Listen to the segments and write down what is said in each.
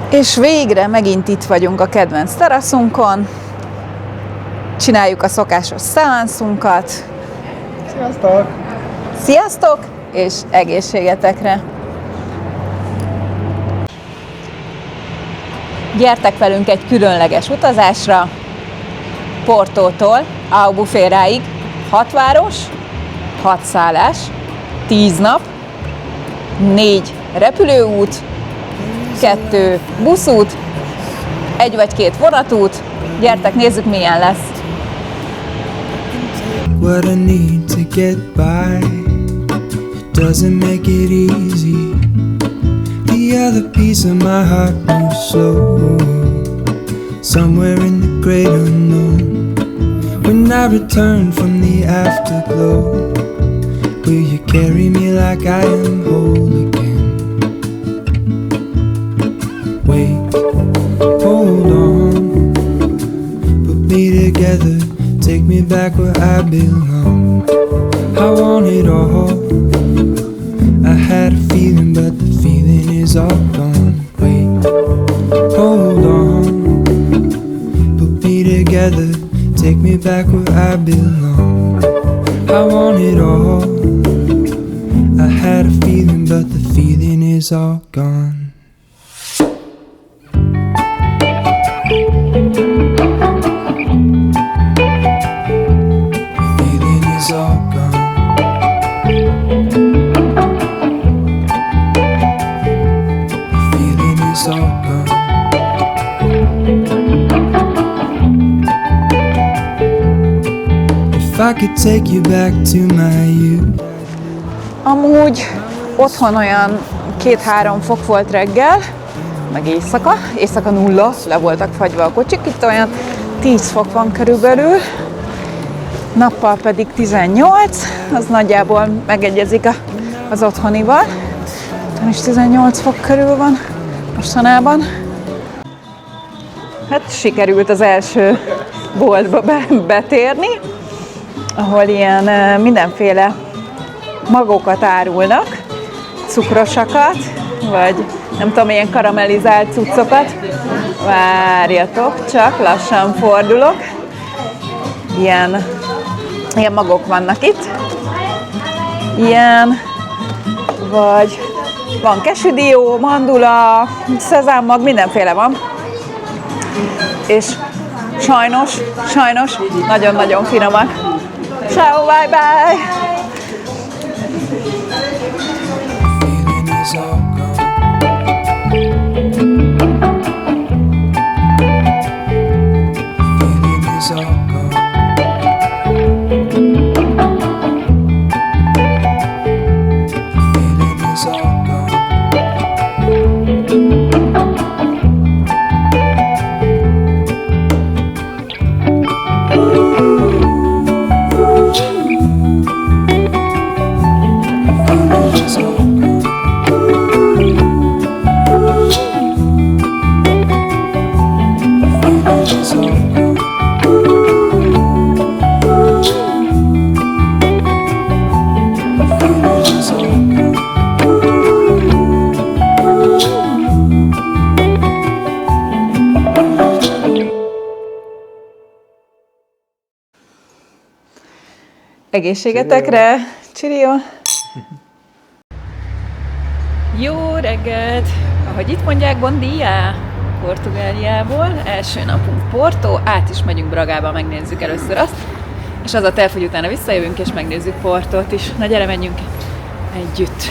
És végre megint itt vagyunk a kedvenc teraszunkon. Csináljuk a szokásos szeánszunkat. Sziasztok! Sziasztok, és egészségetekre! Gyertek velünk egy különleges utazásra, Portótól Albufeiráig, 6 város, 6 szállás, 10 nap, 4 repülőút, 2 buszút, 1 vagy 2 vonatút. Gyertek, nézzük, milyen lesz. What I need to get by, it doesn't make it easy. The other piece of my heart moves slow, somewhere in the great unknown. When I return from the afterglow, will you carry me like I am whole again? Wait, hold on, put me together, take me back where I belong. I want it all. I had a feeling, but the feeling is all gone. Wait, hold on, put me together, take me back where I belong. I want it all. I had a feeling, but the feeling is all gone. If I could take you back to my youth. Amúgy otthon olyan 2-3 fok volt reggel, meg éjszaka 0, le voltak fagyva a kocsik, itt olyan 10 fok van körülbelül, nappal pedig 18, az nagyjából megegyezik az otthonival. Otthon is 18 fok körül van mostanában. Hát sikerült az első boltba betérni, ahol ilyen mindenféle magokat árulnak, cukrosakat, vagy nem tudom, ilyen karamellizált cuccokat. Várjatok, csak lassan fordulok. Ilyen magok vannak itt. Ilyen, vagy van kesüdió, mandula, szezámmag, mindenféle van. És sajnos nagyon-nagyon finomak. Ciao, bye bye! Egészségetekre! Cheerio! Jó reggelt! Ahogy itt mondják, bon dia! Portugáliából, első napunk Porto, át is megyünk Bragába, megnézzük először azt, és az a terv, hogy utána visszajövünk és megnézzük Portót is. Na gyere, menjünk együtt!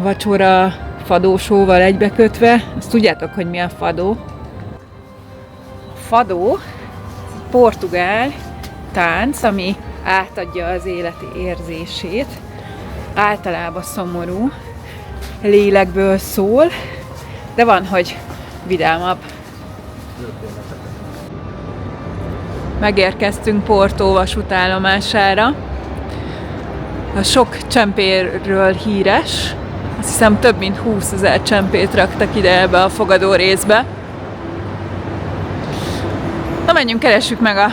Vacsora fadósóval egybekötve. Azt tudjátok, hogy mi a fadó? A fadó portugál tánc, ami átadja az életi érzését. Általában szomorú, lélekből szól, de van, hogy vidámabb. Megérkeztünk Portó vasútállomására. a sok csempérről híres. Azt hiszem több mint 20 000 csempét raktak ide ebbe a fogadó részbe. Na menjünk, keressük meg a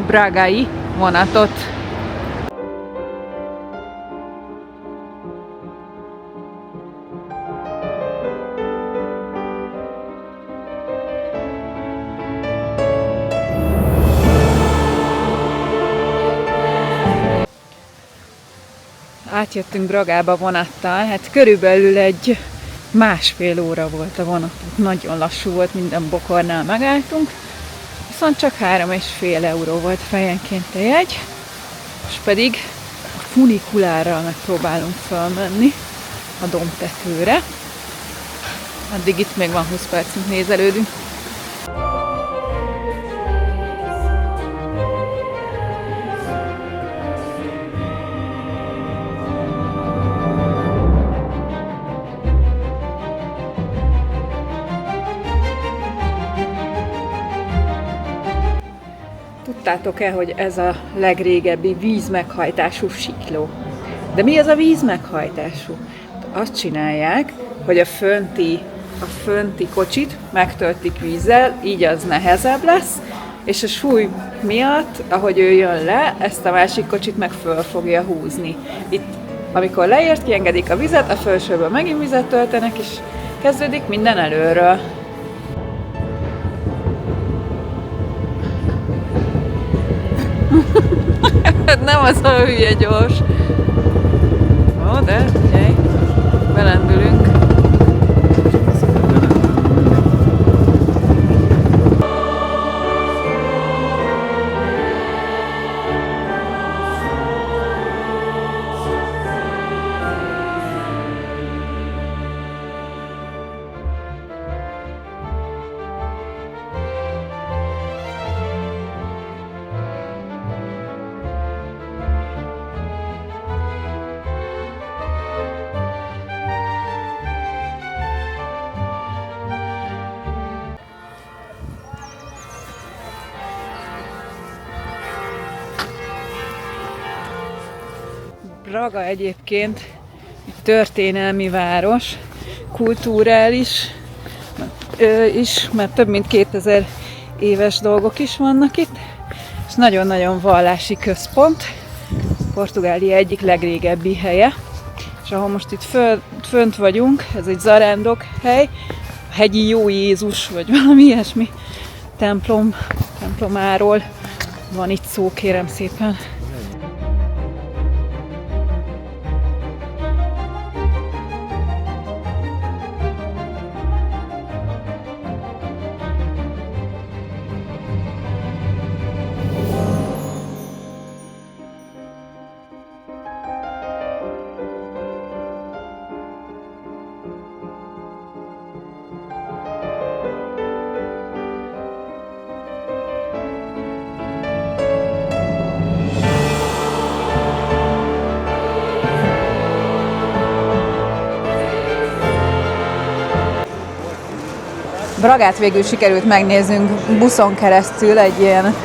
bragai vonatot. Átjöttünk Bragába vonattal, hát körülbelül egy 1,5 óra volt a vonat, nagyon lassú volt, minden bokornál megálltunk, viszont csak 3,5 euró volt fejenként a jegy, és pedig a funikulárral megpróbálunk felmenni a dombtetőre. Addig itt még van 20 percünk, nézelődünk. Tudtátok-e, hogy ez a legrégebbi vízmeghajtású sikló? De mi az a vízmeghajtású? Azt csinálják, hogy a fönti kocsit megtöltik vízzel, így az nehezebb lesz, és a súly miatt, ahogy ő jön le, ezt a másik kocsit meg föl fogja húzni. Itt, amikor leért, kiengedik a vizet, a felsőből megint vizet töltenek, és kezdődik minden előről. Nem az a hülye gyors. Ó, de figyelj, belendülünk. Braga egyébként egy történelmi város, kulturális is, mert több mint 2000 éves dolgok is vannak itt, és nagyon-nagyon vallási központ, Portugália egyik legrégebbi helye, és ahol most itt fönt vagyunk, ez egy zarándok hely, a hegyi Jó Jézus, vagy valami ilyesmi templomáról van itt szó, kérem szépen. Bragát végül sikerült megnéznünk buszon keresztül, egy ilyen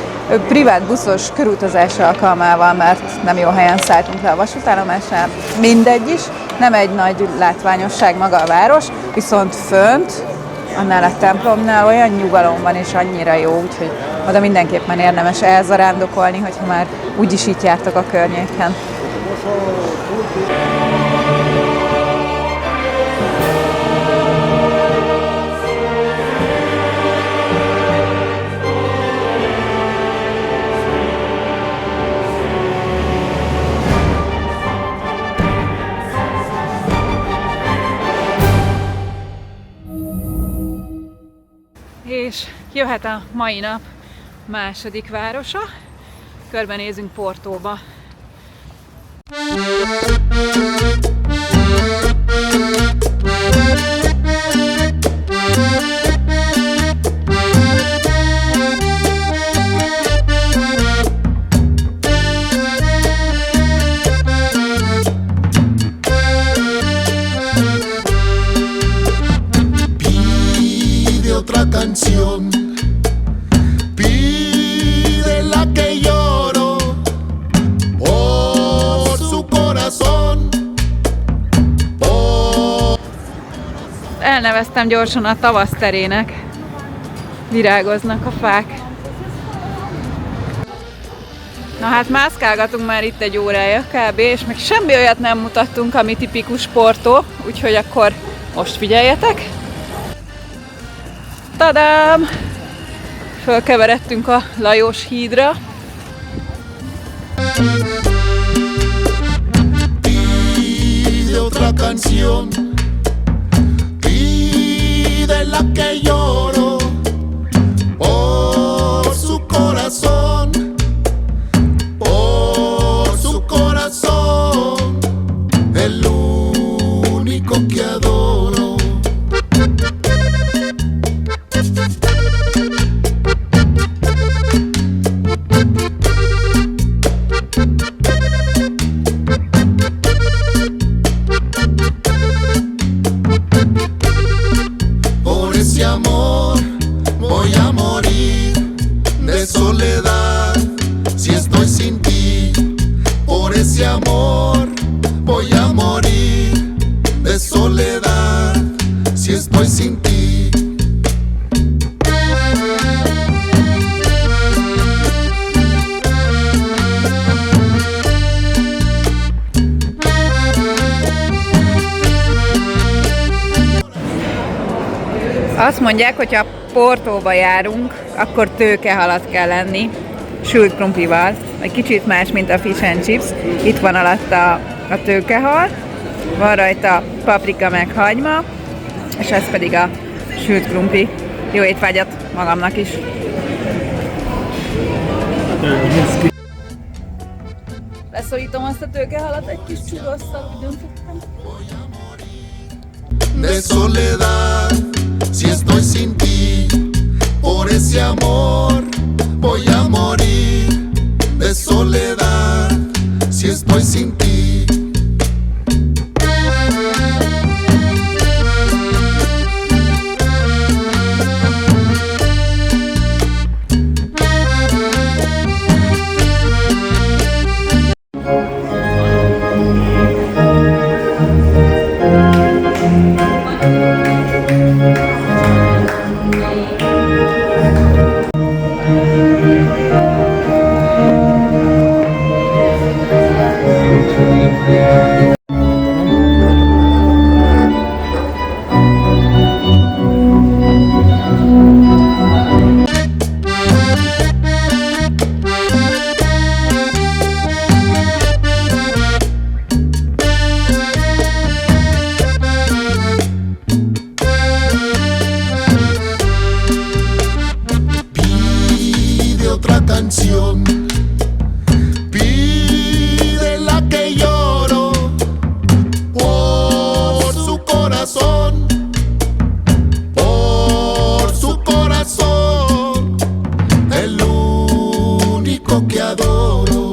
privát buszos körutazás alkalmával, mert nem jó helyen szálltunk le a vasútállomásnál. Mindegy is, nem egy nagy látványosság maga a város, viszont fönt, annál a templomnál olyan nyugalom van és annyira jó, úgyhogy oda mindenképpen érdemes elzarándokolni, hogyha már úgyis itt jártak a környéken. És jöhet a mai nap második városa, körbenézünk Portóba. Canción, pide la que lloro por su corazón. elneveztem gyorsan a tavaszterének. Virágoznak a fák. Na hát mászkálgatunk már itt egy órája kb. És meg semmi olyat nem mutattunk, ami tipikus Porto, úgyhogy akkor most figyeljetek. Tadám! Fölkeveredtünk a Lajos hídra. Pide otra canción, pide la que lloro por su corazón, el único que adoro. Por ese amor voy a morir de soledad si estoy sin ti. Por ese amor voy a morir de soledad si estoy sin ti. Azt mondják, hogy ha Portóba járunk, akkor tőkehalat kell lenni, sült krumplival. Egy kicsit más, mint a fish and chips. Itt van alatta a tőkehal, van rajta paprika meg hagyma, és ez pedig a sült krumpli. Jó étvágyat magamnak is! Leszorítom azt a tőkehalat egy kis csugosszal, úgy döntöttem. De soledad si estoy sin ti. Por ese amor voy a morir de soledad si estoy sin ti. Pide la que lloro por su corazón, el único que adoro.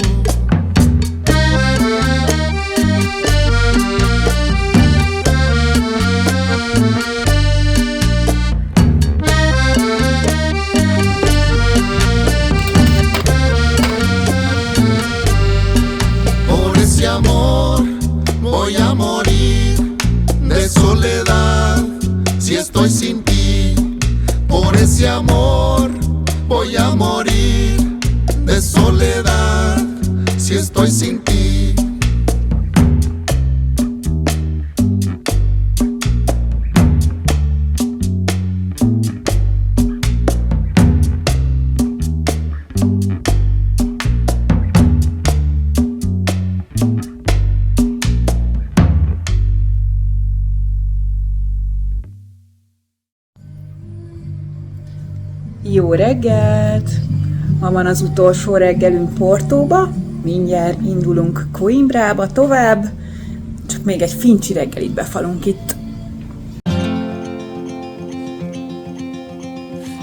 Amor, voy a morir de soledad si estoy sin ti. Por ese amor voy a morir de soledad si estoy sin ti. Jó reggelt! Ma van az utolsó reggelünk Portóba, mindjárt indulunk Coimbrába tovább, csak még egy fincsi reggelit befalunk itt.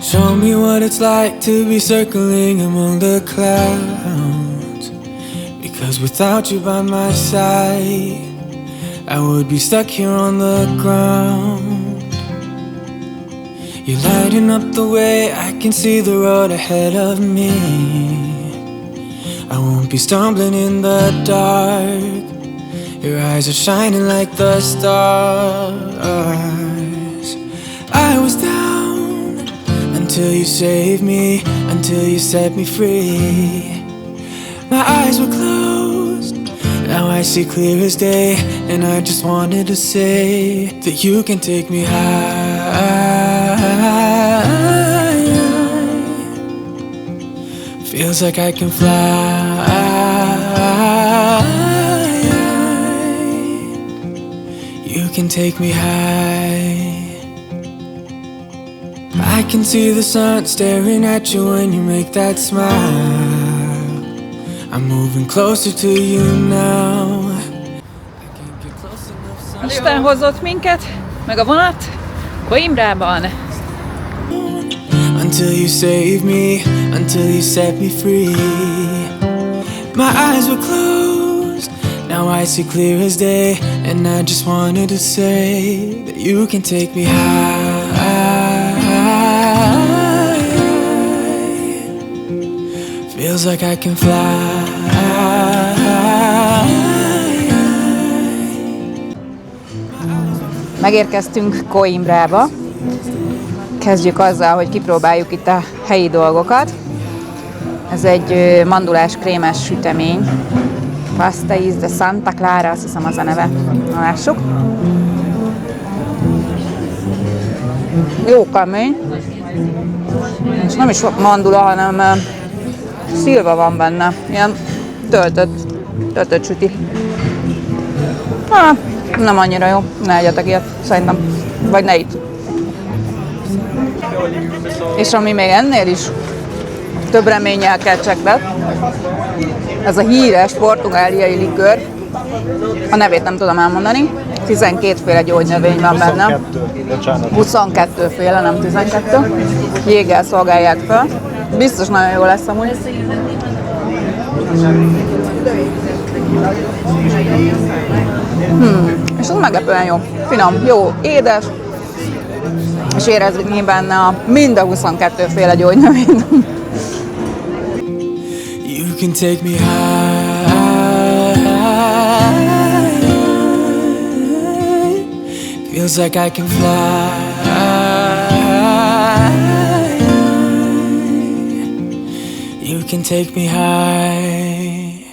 Show me what it's like to be circling among the clouds, because without you by my side I would be stuck here on the ground. You're lighting up the way, I can see the road ahead of me. I won't be stumbling in the dark. Your eyes are shining like the stars. I was down until you saved me, until you set me free. My eyes were closed, now I see clear as day, and I just wanted to say that you can take me high. Feels like I can fly. You can take me high. I can see the sun staring at you when you make that smile. I'm moving closer to you now. Isten hozott minket, meg a vonat Coimbrában. Until you save me, until you set me free. My eyes were closed, now I see clear as day, and I just wanted to say that you can take me high. Feels like I can fly. Megérkeztünk Coimbrába. Kezdjük azzal, hogy kipróbáljuk itt a helyi dolgokat. Ez egy mandulás krémes sütemény. Pastéis de Santa Clara, azt hiszem az a neve. Na, lássuk. Jó kemény. És nem is sok mandula, hanem szilva van benne. Ilyen töltött süti. Nem annyira jó. Ne egyetek ilyet, szerintem. Vagy ne itt. És ami még ennél is több reménnyel kecsegtet, ez a híres portugáliai likőr, a nevét nem tudom elmondani, 12 féle gyógynövény van benne, 22 féle, nem 12, jéggel szolgálják fel, biztos nagyon jó lesz amúgy. És az meglepően jó, finom, jó, édes, és érezni benne mind a 22 féle gyógynövényt. You can take me high. Feels like I can fly. You can take me high.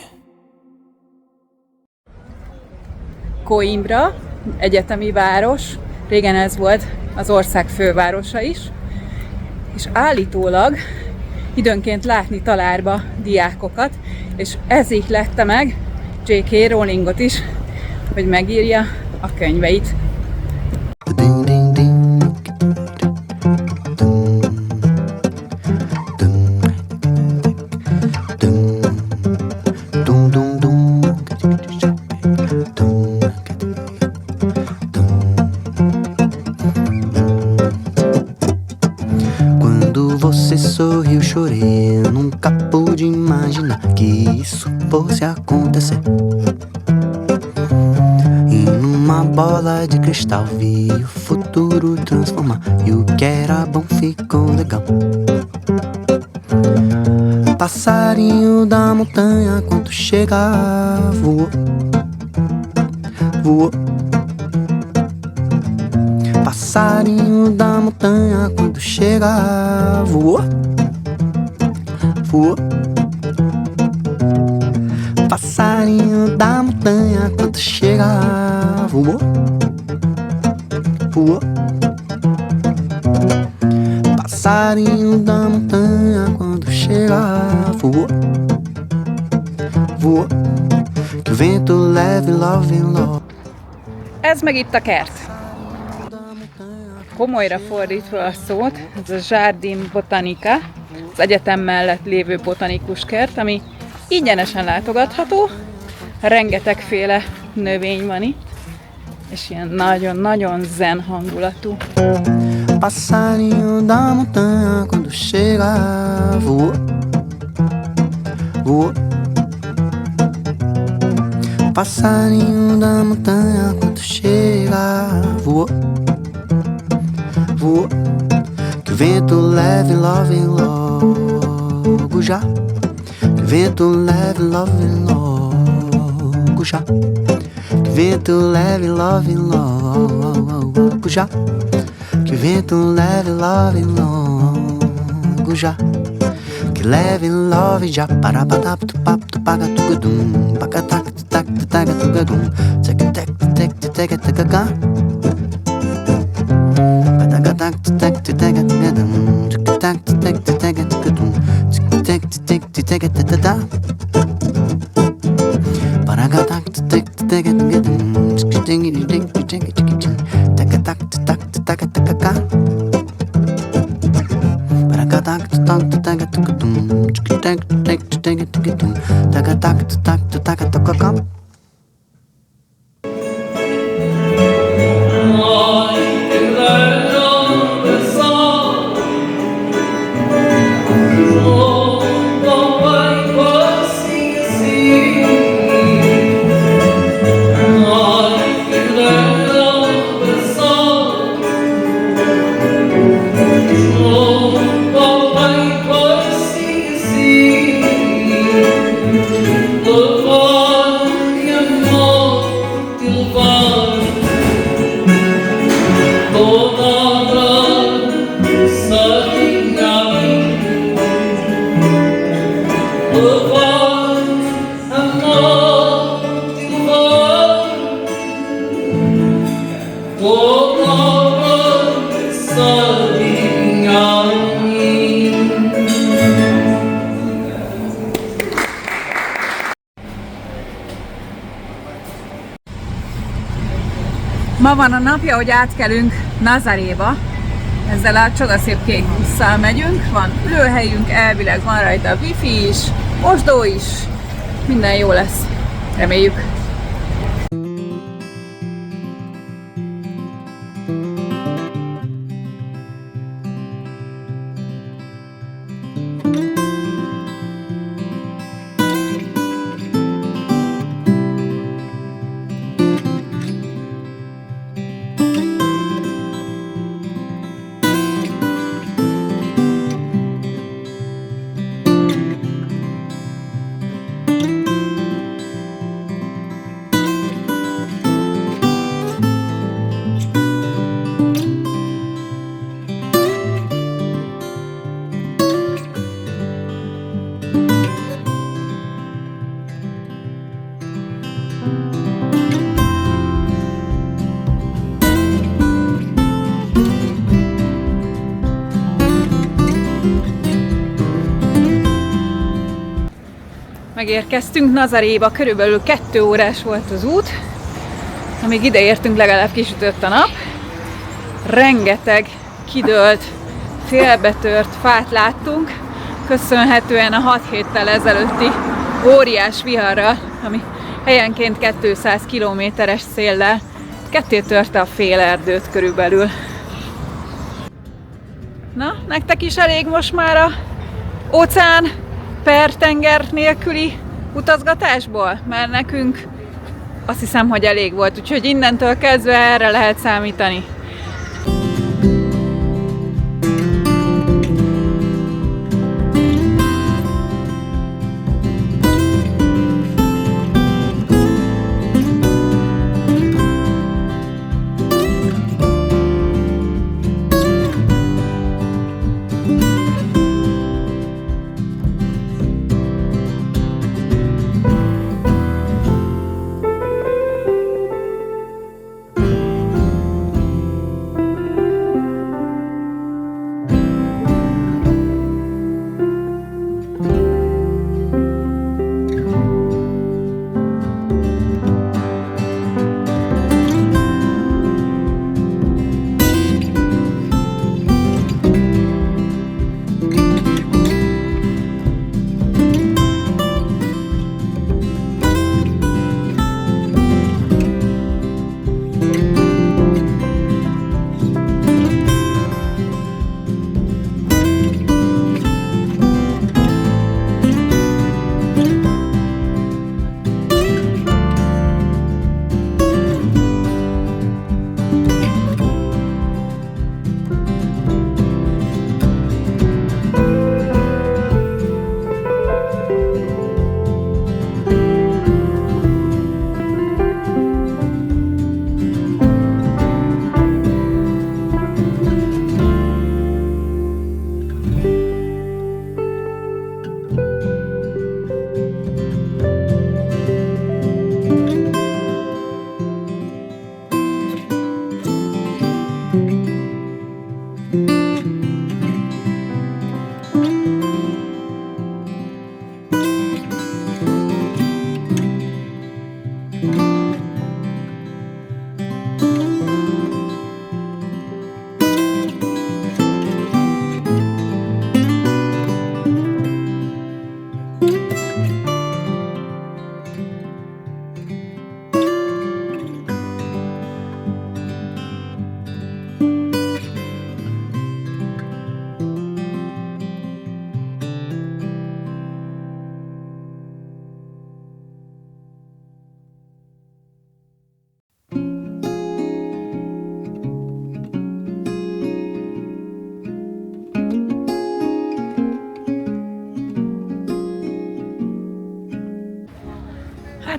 Coimbra, egyetemi város, régen ez volt az ország fővárosa is, és állítólag időnként látni talárba diákokat, és ez ihlette meg J.K. Rowlingot is, hogy megírja a könyveit. Você sorriu, chorei. Eu nunca pude imaginar que isso fosse acontecer. E numa bola de cristal vi o futuro transformar. E o que era bom ficou legal. Passarinho da montanha, quando chega, voou, voou. Passarinho da montanha, quando chega, voou, voou. Passarinho da montanha, quando chega, voou, voou. Passarinho da montanha, quando chega, voou, voou. Que o vento leve, love, love. Ez meg itt a kert. Komolyra fordítva a szót, ez a Jardin Botanica, az egyetem mellett lévő botanikus kert, ami ingyenesen látogatható, rengetegféle növény van itt, és ilyen nagyon-nagyon zen hangulatú. Passarinho da montanha, quando chega, voou, voou. Passarinho da montanha, quando chega, voou, voou. Que o vento leve, love, logo já. Que o vento leve, love, logo já. Que o vento leve, love, logo já. Que Que vento leve, love logo já. Que leve, love já. Para patap tu pap tu paga tu gadum. Paga tak tu tak tu taga tu gadum. Tek tek tek tek tek tek tek. Paga tak tu tak tu taga tu gadum. Tek tak tu tak tu taga tu gadum. Tek tek tek tek tek tek tek. Para tak tu tak tu taga tu gadum. Tek tek tek tek tek tek. Tak tak tu tak tu taga tu gadum. Ma van a napja, hogy átkelünk Nazaréba. Ezzel a csodaszép kék busszal megyünk. Van ülőhelyünk, elvileg van rajta wifi is, mosdó is. Minden jó lesz. Reméljük. Megérkeztünk Nazaréba, körülbelül 2 órás volt az út. Amíg ide értünk, legalább kisütött a nap. Rengeteg kidőlt, félbetört fát láttunk, köszönhetően a 6 héttel ezelőtti óriás viharral, ami helyenként 200 km/s széllel ketté törte a fél erdőt körülbelül. Na, nektek is elég most már a óceán per tenger nélküli utazgatásból? Mert nekünk azt hiszem, hogy elég volt, úgyhogy innentől kezdve erre lehet számítani.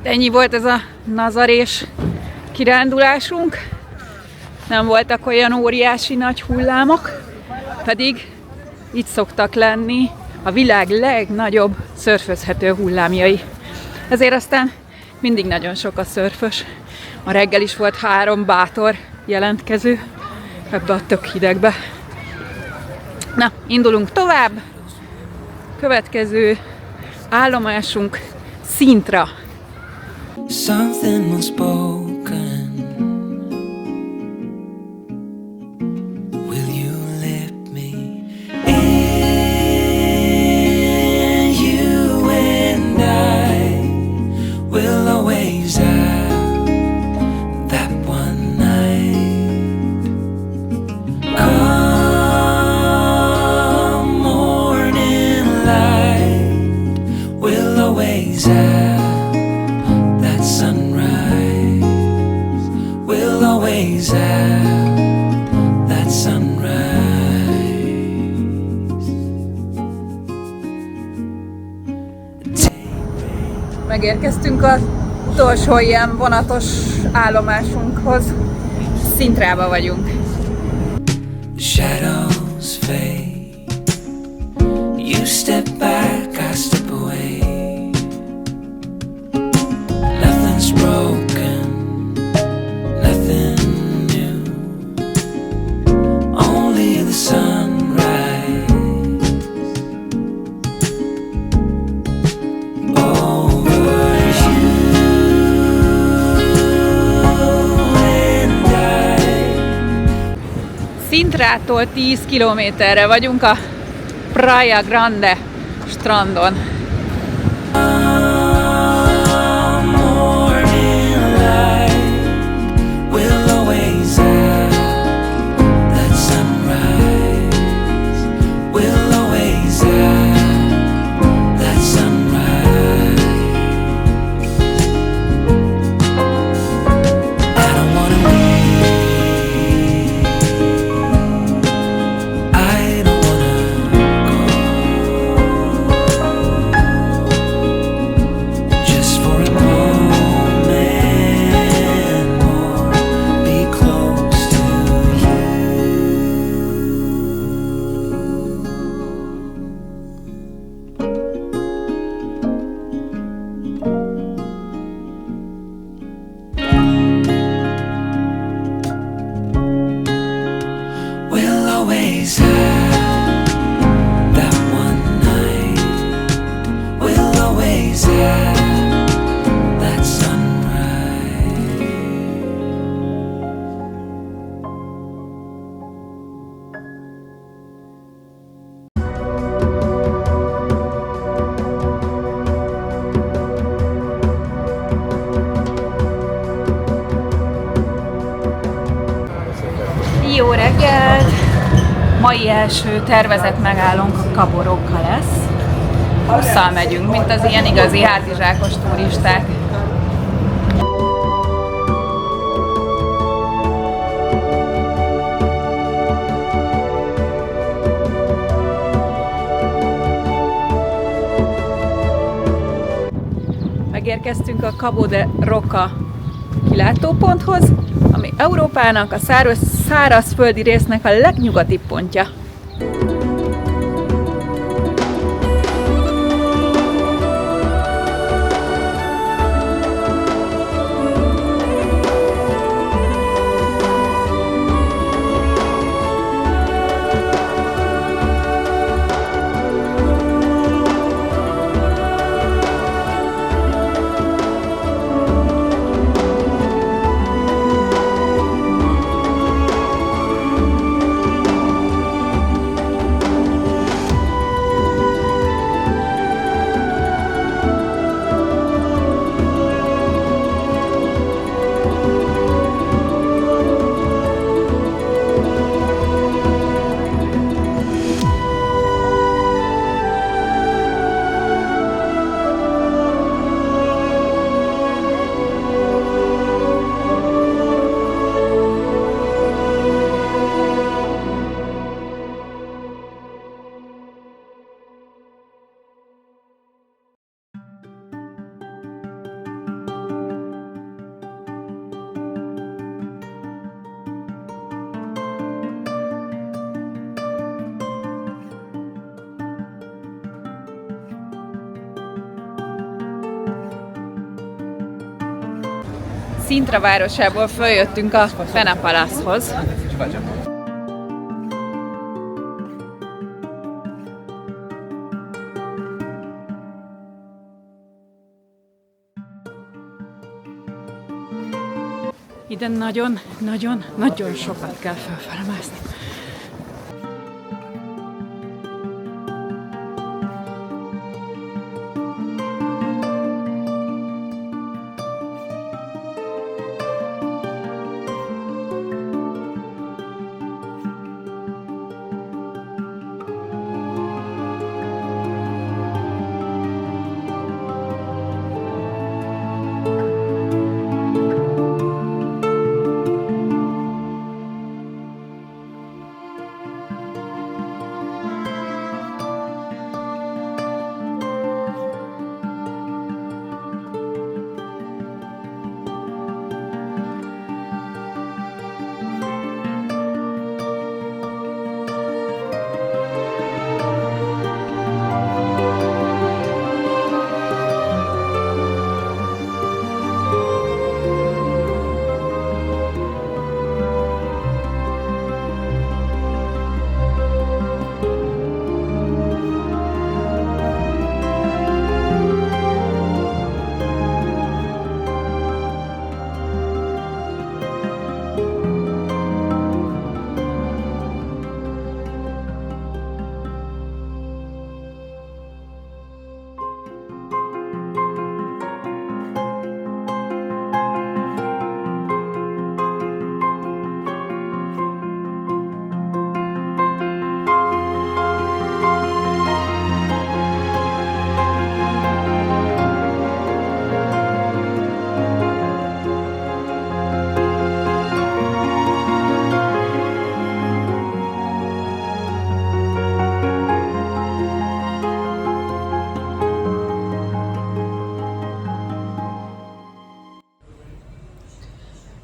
Ennyi volt ez a nazarés kirándulásunk. Nem voltak olyan óriási nagy hullámok, pedig itt szoktak lenni a világ legnagyobb szörfözhető hullámjai. Ezért aztán mindig nagyon sok a szörfös. Ma reggel is volt 3 bátor jelentkező ebbe a tök hidegbe. Na, indulunk tovább. Következő állomásunk Sintra. Something unspoken. Will you let me in? You and I will always have that one night. Come morning light, we'll always have sunrise. We'll always have that sunrise. Megérkeztünk az utolsó ilyen vonatos állomásunkhoz. Szintrába vagyunk. Shadows fade. You step back, I step away. Nothing's broken, nothing new. Only the sunrise over you and I. Sintrától 10 kilométerre vagyunk a Praia Grande strandon. Jó reggelt! Mai első tervezett megállónk a Cabo Roca lesz. Busszal megyünk, mint az ilyen igazi hátizsákos turisták. Megérkeztünk a Cabo de Roca kilátóponthoz, ami Európának a szárazföldi résznek a legnyugatibb pontja. Sintra városából följöttünk a Pena Palace-hoz. Ide nagyon sokat kell felfele mászni.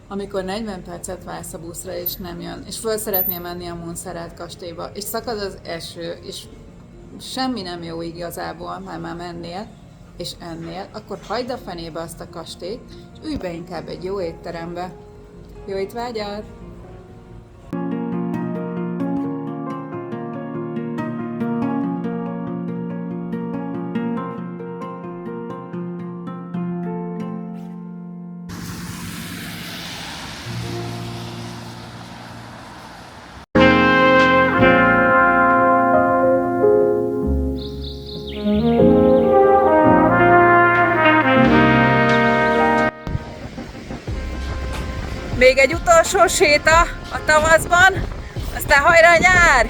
Amikor 40 percet vársz a buszra és nem jön, és föl szeretnél menni a Montserrat kastélyba, és szakad az eső, és semmi nem jó igazából, már mennél, és ennél, akkor hagyd a fenébe azt a kastélyt, és ülj be inkább egy jó étterembe. Jó étvágyat! Még egy utolsó séta a tavaszban, aztán hajrá nyár!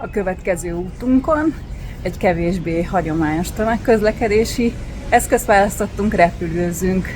A következő útunkon egy kevésbé hagyományos tömegközlekedési eszközt választottunk, repülőzzünk.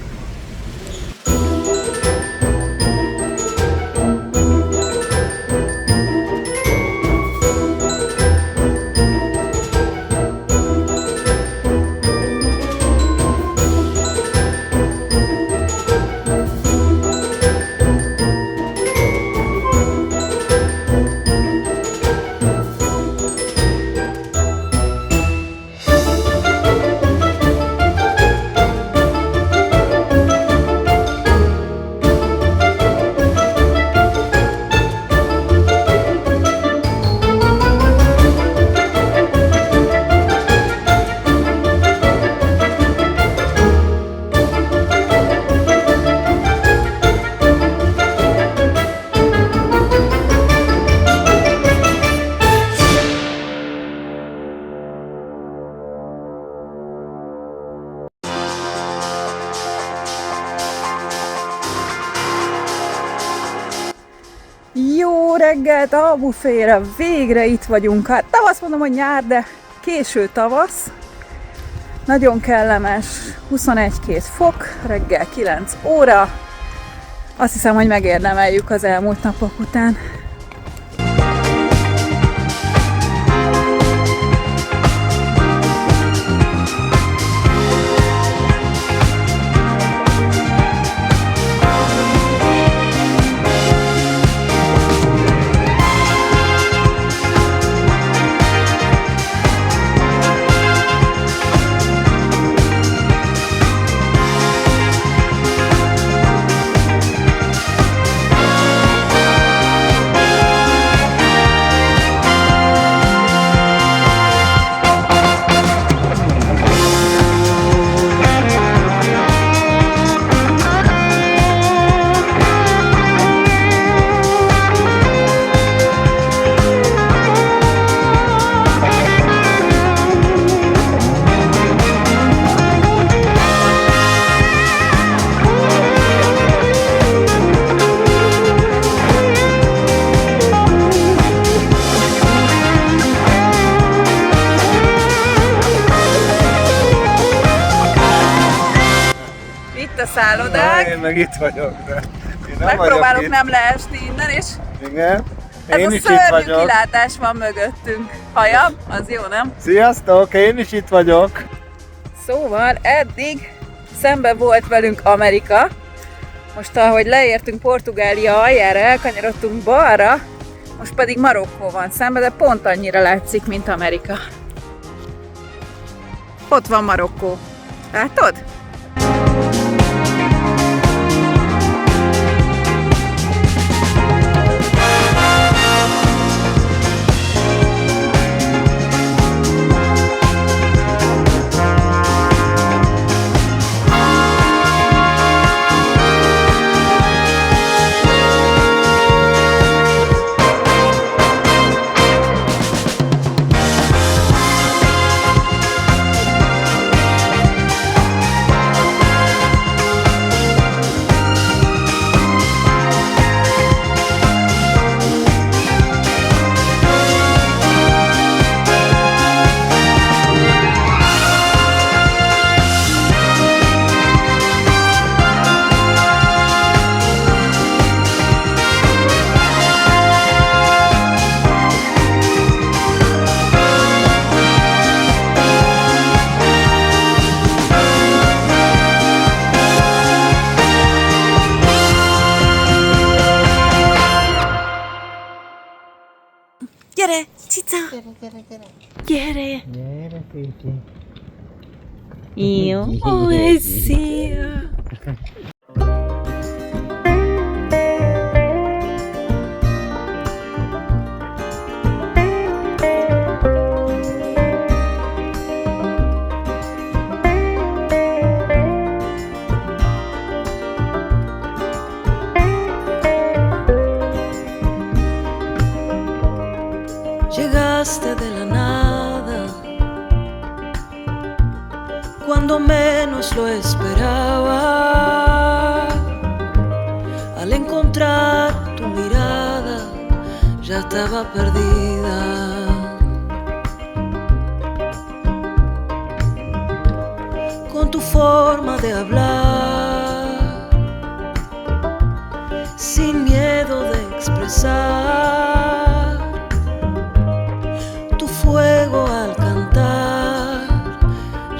Jó reggelt a buffére, végre itt vagyunk. Hát nem azt mondom, hogy nyár, de késő tavasz. Nagyon kellemes, 21-22 fok, reggel 9 óra. Azt hiszem, hogy megérdemeljük az elmúlt napok után. szállodák. Én meg itt vagyok, de én nem Megpróbálok vagyok nem leesni innen, és itt. Igen. ez Én a is itt szörnyű vagyok. kilátás van mögöttünk. Hajam, az jó, nem? Sziasztok, én is itt vagyok. Szóval eddig szembe volt velünk Amerika. Most ahogy leértünk Portugália aljára, elkanyarodtunk balra, most pedig Marokkó van szembe, de pont annyira látszik, mint Amerika. Ott van Marokkó. Látod? Gyere, cica! Gyere! Jó, szia! Llegaste de la nada, cuando menos lo esperaba. Al encontrar tu mirada, ya estaba perdida. Con tu forma de hablar, sin miedo de expresar, tu fuego al cantar,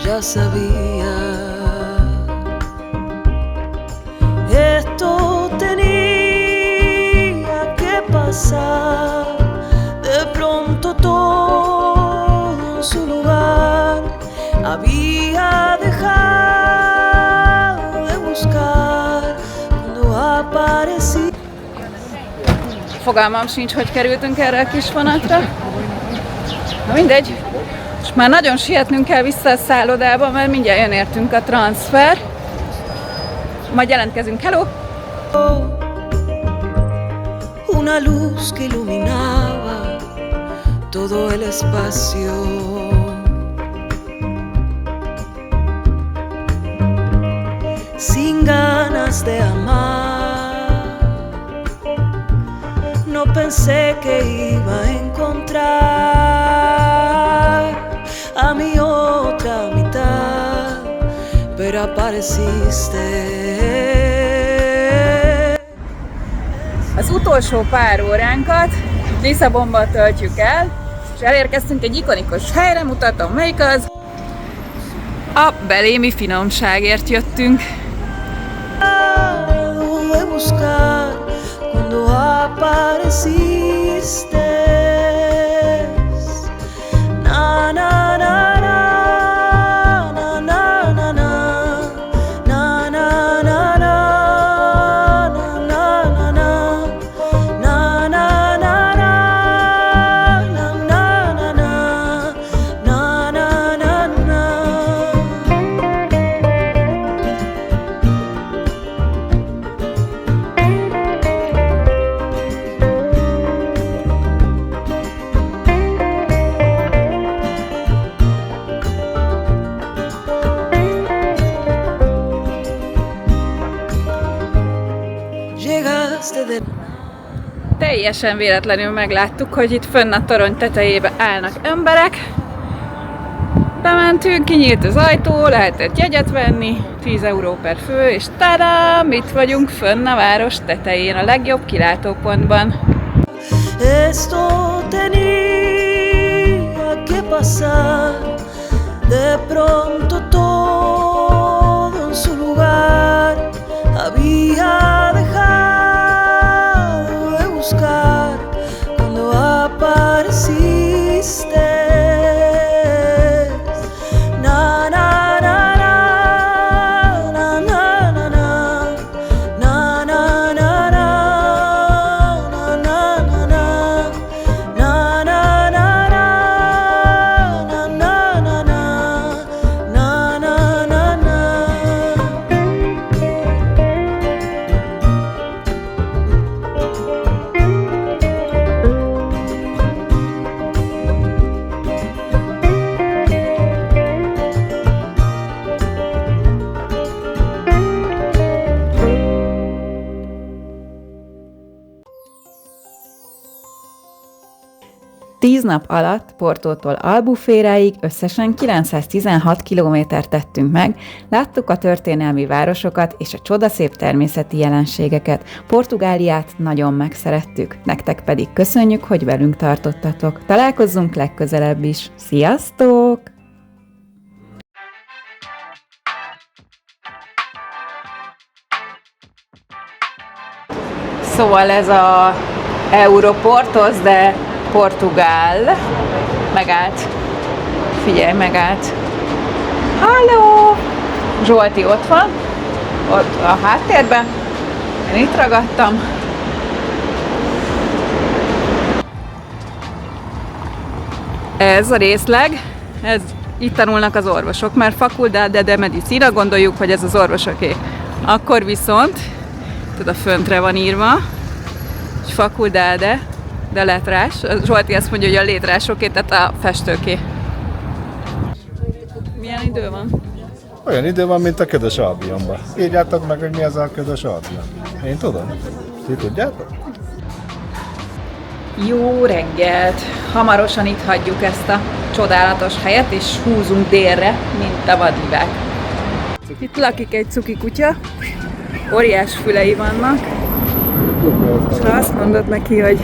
ya sabía. Esto tenía que pasar, de pronto todo en su lugar. Había dejado de buscar cuando aparecí. Fogalmam sincs, hogy kerültünk erre a kis vonatra. Na mindegy, és már nagyon sietnünk kell vissza a szállodába, mert mindjárt jön értünk a transfer. Majd jelentkezünk, hello! Una luz que iluminaba todo el espacio. Sin ganas de amar, no pensé que iba a encontrar a mi otra mitad, pero apareciste. Az utolsó pár óránkat Lisszabonban töltjük el, és elérkeztünk egy ikonikus helyre, mutatom melyik az. A belémi finomságért jöttünk. De buscar cuando apareciste. Na na na na na na na na na na na na na na na Teljesen véletlenül megláttuk, hogy itt fönn a torony tetejébe állnak emberek. Bementünk, kinyílt az ajtó, lehetett jegyet venni, 10 euró per fő, és tadám, itt vagyunk fönn a város tetején, a legjobb kilátópontban. Esto tenía que pasar, de pronto todo en su lugar, había dejado de buscar cuando apareciste. Nap alatt Portótól Albuféráig összesen 916 kilométert tettünk meg, láttuk a történelmi városokat és a csodaszép természeti jelenségeket. Portugáliát nagyon megszerettük, nektek pedig köszönjük, hogy velünk tartottatok. Találkozzunk legközelebb is. Sziasztok! Szóval ez a Europortos, de portugál. Megállt. Figyelj, megállt. Halló! Zsolti ott van. Ott a háttérben. Én itt ragadtam. Ez a részleg. Itt tanulnak az orvosok, mert Faculdade de Medicina, gondoljuk, hogy ez az orvosoké. Akkor viszont, tudod, föntre van írva, hogy Faculdade de letrás. Zsolti azt mondja, hogy a létrásoké, tehát a festőké. Milyen idő van? Olyan idő van, mint a Ködös Albionban. Írjátok meg, hogy mi az a Ködös Albion. Én tudom. Ti tudjátok? Jó reggelt! Hamarosan itt hagyjuk ezt a csodálatos helyet, és húzunk délre, mint a vadivák. Itt lakik egy cuki kutya, óriás fülei vannak, és ha azt mondod neki, hogy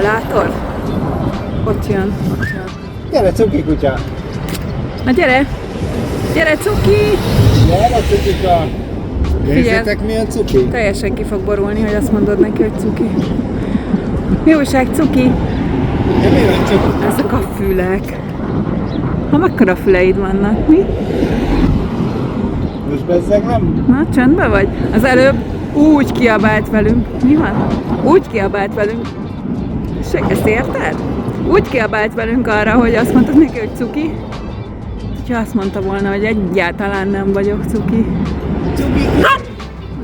látod? Ott jön. Gyere, cuki kutya! Na gyere! Gyere, cuki! Gyere, cukika! Nézzétek, milyen cuki! Teljesen ki fog borulni, hogy azt mondod neki, hogy cuki. Mi újság, cuki? Milyen cuki? Ezek a fülek. Ha mekkora füleid vannak, mi? Most bezzeg nem? Na, csöndben vagy? Az előbb úgy kiabált velünk. Mi van? Úgy kiabált velünk. Ezt érted? Úgy kiabált velünk arra, hogy azt mondtad neki, hogy cuki. Ha azt mondta volna, hogy egyáltalán nem vagyok cuki. Cuki!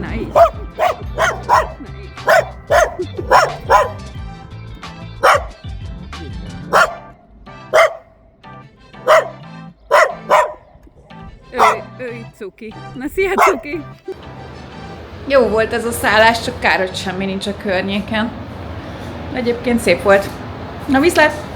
Na így. Ő itt cuki. Na szia, cuki! Jó volt ez a szállás, csak kár, hogy semmi nincs a környéken. Egyébként szép volt. Na viszlát!